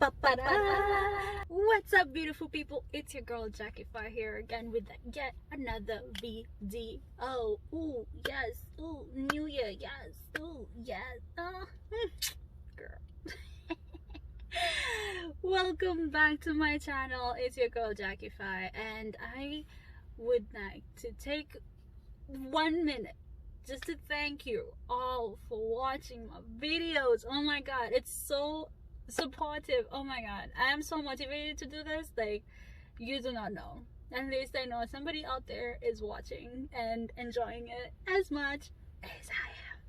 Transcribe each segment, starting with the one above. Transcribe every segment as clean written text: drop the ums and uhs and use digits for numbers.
Ba-ba-da. What's up, beautiful people? It's your girl Jacqify here again with yet another video. Ooh, yes. Ooh, New Year, yes. Ooh, yes. Girl. Welcome back to my channel. It's your girl Jacqify, and I would like to take 1 minute just to thank you all for watching my videos. Oh my god, it's so supportive. Oh my god, I am so motivated to do this. Like, you do not know. At least I know somebody out there is watching and enjoying it as much as I am.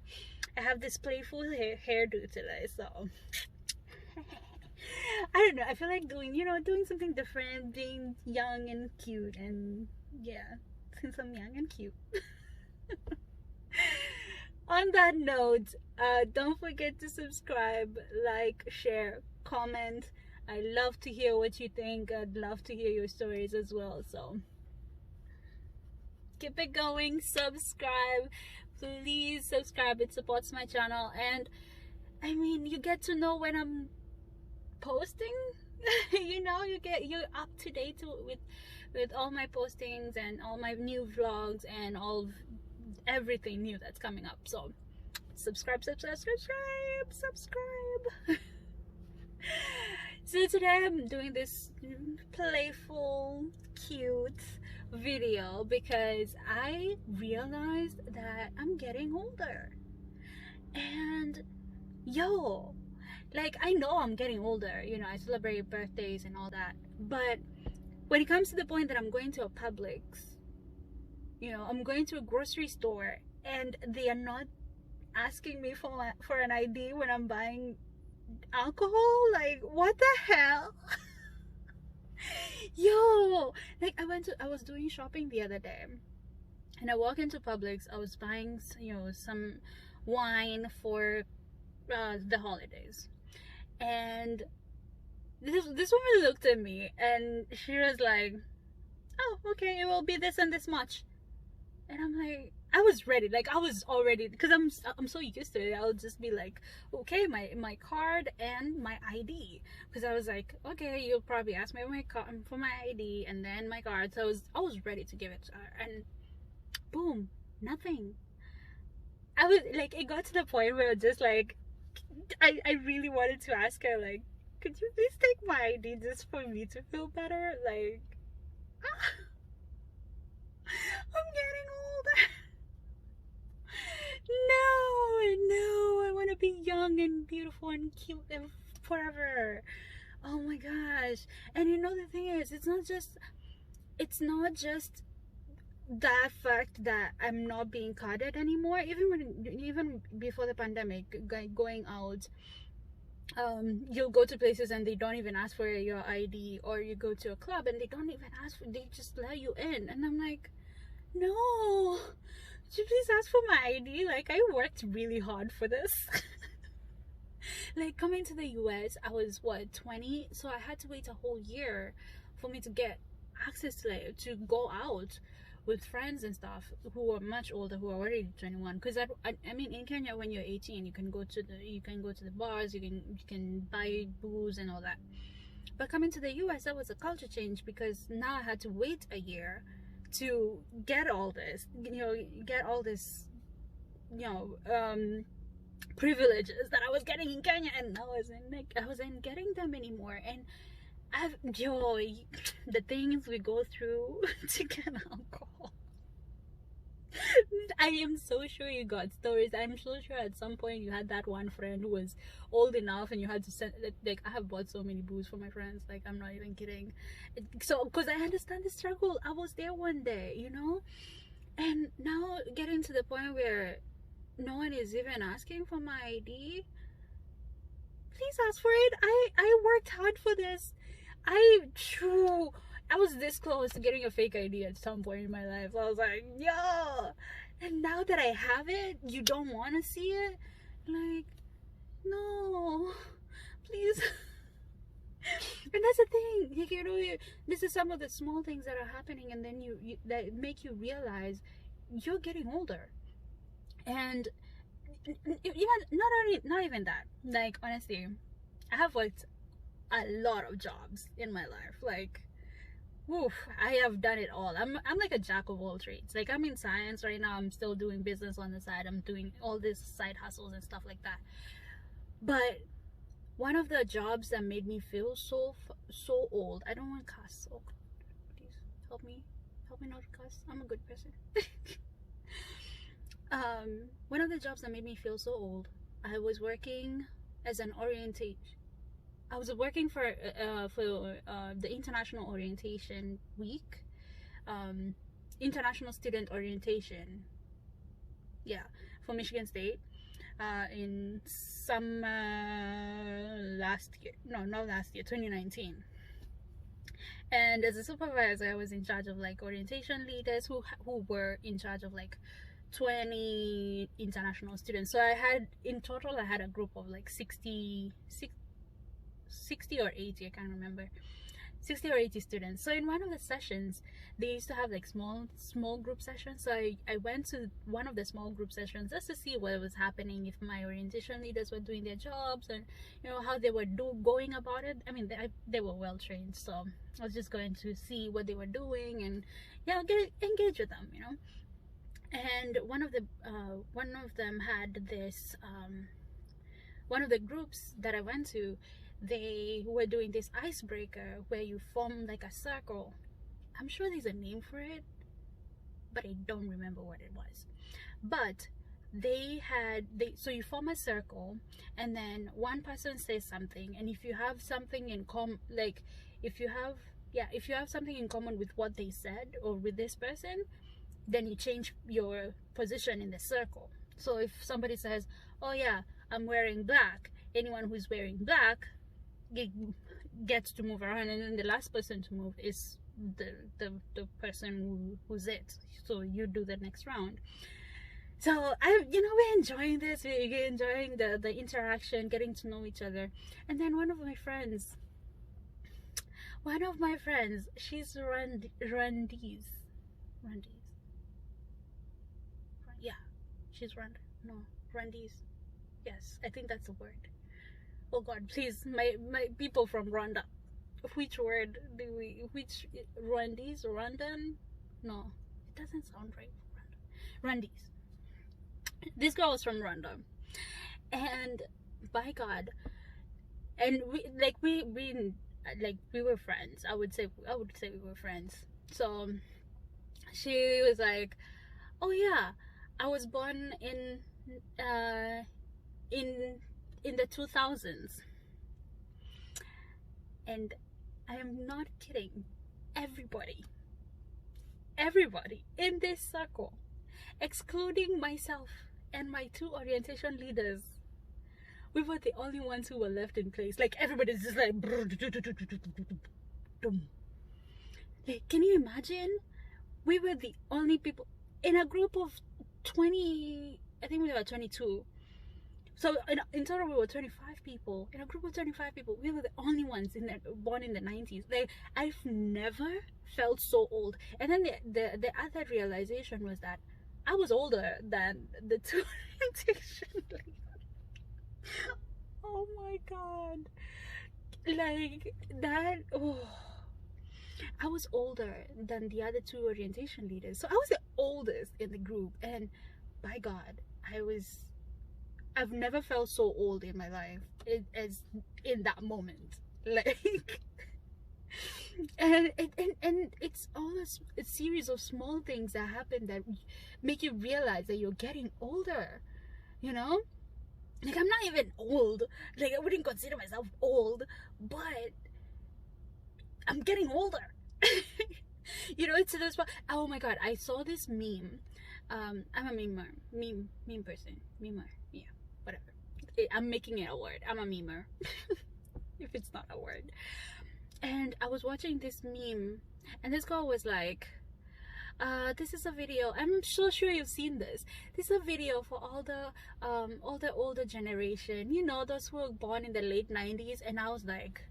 I have this playful hairdo today, so I don't know, I feel like doing something different, being young and cute. And yeah, since I'm young and cute. On that note, don't forget to subscribe, like, share, comment. I love to hear what you think. I'd love to hear your stories as well, so keep it going. Subscribe, please subscribe. It supports my channel, and I mean, you get to know when I'm posting. You're up to date with all my postings and all my new vlogs and all everything new that's coming up. So subscribe. So today I'm doing this playful, cute video because I realized that I'm getting older. And like, I know I'm getting older, I celebrate birthdays and all that, but when it comes to the point that I'm going to a Publix, I'm going to a grocery store and they are not asking me for an ID when I'm buying alcohol. Like, what the hell? Like, I was doing shopping the other day and I walk into Publix. I was buying some wine for the holidays, and this woman looked at me and she was like, oh, okay, it will be this and this much. And I'm like, I was ready. Like, I was already, because I'm so used to it. I'll just be like, okay, my card and my ID, because I was like, okay, you'll probably ask me for my ID and then my card. So I was ready to give it to her, and boom, nothing. I was like, it got to the point where just like, I really wanted to ask her, like, could you please take my ID just for me to feel better? Like, I'm getting older. No, I want to be young and beautiful and cute and forever. Oh my gosh. And the thing is, it's not just that fact that I'm not being carded anymore. Even before the pandemic, going out, you'll go to places and they don't even ask for your ID, or you go to a club and they don't even ask they just let you in. And I'm like, no, could you please ask for my ID? Like, I worked really hard for this. Like, coming to the US, I was 20, so I had to wait a whole year for me to get access to go out with friends and stuff who are much older, who are already 21. Because I mean, in Kenya, when you're 18, you can go to the bars, you can buy booze and all that. But coming to the US, that was a culture change, because now I had to wait a year to get all this, privileges that I was getting in Kenya, and I wasn't getting them anymore. And the things we go through to get alcohol. I am so sure you got stories. I'm so sure at some point you had that one friend who was old enough and you had to send, like, I have bought so many booze for my friends, like, I'm not even kidding. So, because I understand the struggle, I was there one day, and now getting to the point where no one is even asking for my ID. Please ask for it. I worked hard for this. I was this close to getting a fake ID at some point in my life. I was like, yo. And now that I have it, you don't want to see it? Like, no, please. And that's the thing. This is some of the small things that are happening, and then that make you realize you're getting older. And even not even that. Like, honestly, I have worked a lot of jobs in my life. Like, woof, I have done it all. I'm like a jack of all trades. Like, I'm in science right now. I'm still doing business on the side. I'm doing all these side hustles and stuff like that. But one of the jobs that made me feel so old. I don't want to cuss. Oh, please help me not to cuss. I'm a good person. One of the jobs that made me feel so old, I was working as an orientation. I was working for the International Orientation Week, International Student Orientation, yeah, for Michigan State, in summer last year. No, not last year, 2019. And as a supervisor, I was in charge of like orientation leaders who were in charge of like 20 international students. So I had a group of like 60 or 80, I can't remember, 60 or 80 students. So in one of the sessions, they used to have like small group sessions. So I went to one of the small group sessions just to see what was happening, if my orientation leaders were doing their jobs, and you know how they were going about it. I mean, they were well trained, so I was just going to see what they were doing and engage with them, you know. And one of them had this one of the groups that I went to, they were doing this icebreaker where you form like a circle. I'm sure there's a name for it, but I don't remember what it was. But so you form a circle, and then one person says something, and if you have something in common, like if you have something in common with what they said or with this person, then you change your position in the circle. So if somebody says, oh yeah, I'm wearing black, anyone who's wearing black gets to move around, and then the last person to move is the person who's it. So you do the next round. So we're enjoying this, we're enjoying the interaction, getting to know each other. And then one of my friends, she's Randis. Yeah, she's Randis. Yes, I think that's the word. Oh God, please, my people from Rwanda, which word do which Rwandese, Rwandan? No, it doesn't sound right. Rwandese. This girl was from Rwanda, and by God, and we were friends. I would say we were friends. So she was like, oh yeah, I was born in the 2000s, and I am not kidding. Everybody in this circle, excluding myself and my 2 orientation leaders, we were the only ones who were left in place. Like, everybody's just like, like, can you imagine? We were the only people in a group of 20. I think we were 22. So in total we were 25 people. In a group of 25 people, we were the only ones born in the 90s. Like, I've never felt so old. And then the other realization was that I was older than the 2 orientation leaders. Oh my God. Like that. Oh, I was older than the other 2 orientation leaders. So I was the oldest in the group, and by God, I've never felt so old in my life as in that moment. Like, and it's almost a series of small things that happen that make you realize that you're getting older, you know? Like, I'm not even old. Like, I wouldn't consider myself old, but I'm getting older. You know, it's this. Oh my God, I saw this meme. I'm a meme person. Memer, yeah, whatever. I'm making it a word. I'm a memer. If it's not a word. And I was watching this meme, and this girl was like, this is a video, I'm so sure you've seen this. This is a video for all the older generation, you know, those who were born in the late 90s. And I was like,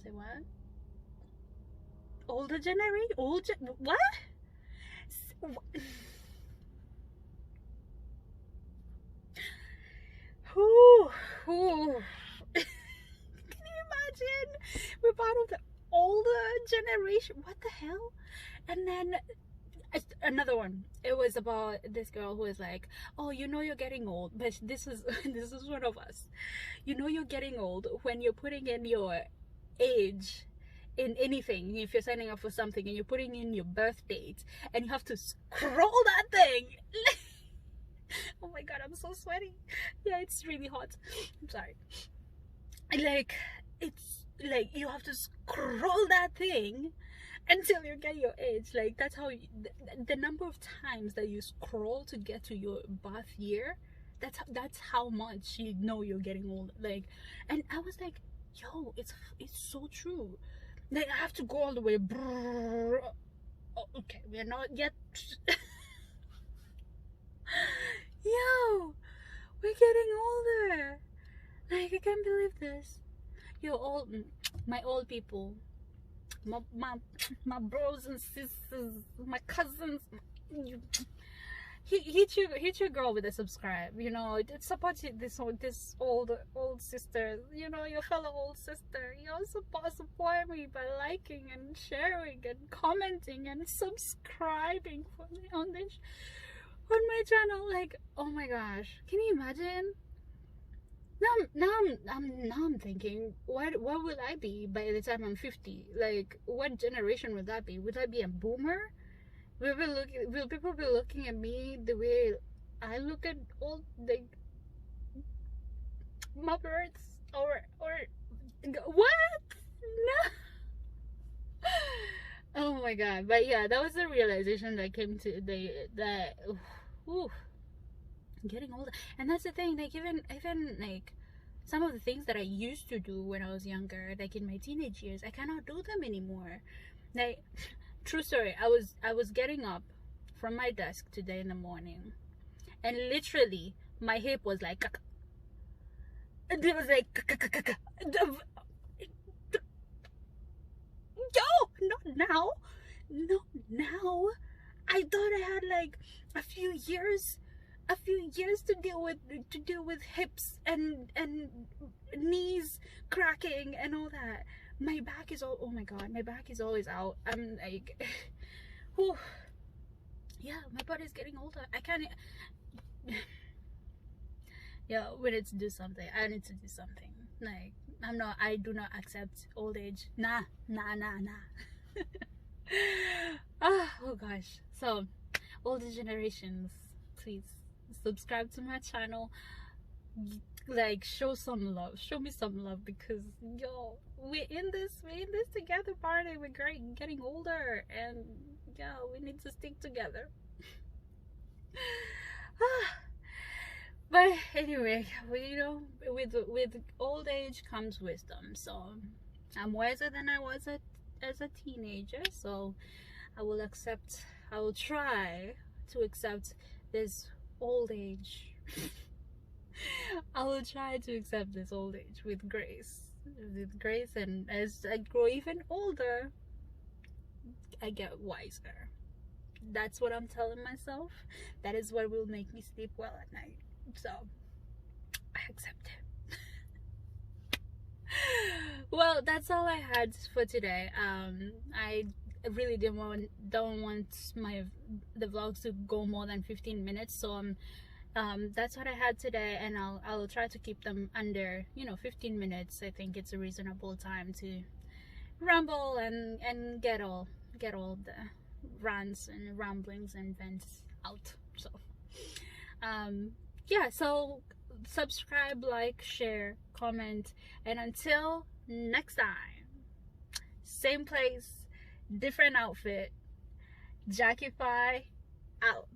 say what? Older generation? What? Who? part of the older generation. What the hell? And then another one, it was about this girl who was like, oh, you know you're getting old, but this is this is one of us, you know you're getting old when you're putting in your age in anything. If you're signing up for something and you're putting in your birth date and you have to scroll that thing. Oh my god, I'm so sweaty. Yeah, it's really hot. I'm sorry. Like, it's like you have to scroll that thing until you get your age. Like, that's how the number of times that you scroll to get to your birth year, that's how much you know you're getting old. Like, and I was like, yo, it's so true. Like, I have to go all the way. Oh, okay, we're not yet. Yo, we're getting older. Like, I can't believe this. Yo, my old people, my bros and sisters, my cousins. Hit your girl with a subscribe. You know, support this old sister. You know, your fellow old sister. You also support me by liking and sharing and commenting and subscribing for me on my channel. Like, oh my gosh, can you imagine? Now I'm thinking, what will I be by the time I'm 50? Like, what generation would that be? Would I be a boomer? Will people be looking at me the way I look at old, like, Muppets? Or what? No. Oh my god. But yeah, that was the realization that came to that ooh, getting older. And that's the thing, like, even like some of the things that I used to do when I was younger, like in my teenage years, I cannot do them anymore. Like, true story, I was getting up from my desk today in the morning, and literally my hip was like, it was like, yo, not now. I thought I had like a few years to deal with hips and knees cracking and all that. My back is all, oh my god, my back is always out. I'm like, whew. Yeah, my body's getting older. I can't. Yeah, we need to do something. I need to do something. Like, I do not accept old age. Nah. Oh gosh. So, older generations, please subscribe to my channel. Like, show some love, show me some love, because yo, we're in this together party. We're getting older, and yeah, we need to stick together. But anyway, you know, with old age comes wisdom. So I'm wiser than I was as a teenager, so I will try to accept this old age. I will try to accept this old age with grace, and as I grow even older, I get wiser. That's what I'm telling myself. That is what will make me sleep well at night. So I accept it. Well, that's all I had for today. I really don't want the vlogs to go more than 15 minutes, so that's what I had today, and I'll try to keep them under, you know, 15 minutes. I think it's a reasonable time to ramble and get all the rants and ramblings and vents out. So yeah, so subscribe, like, share, comment, and until next time, same place, different outfit. Jacqify out.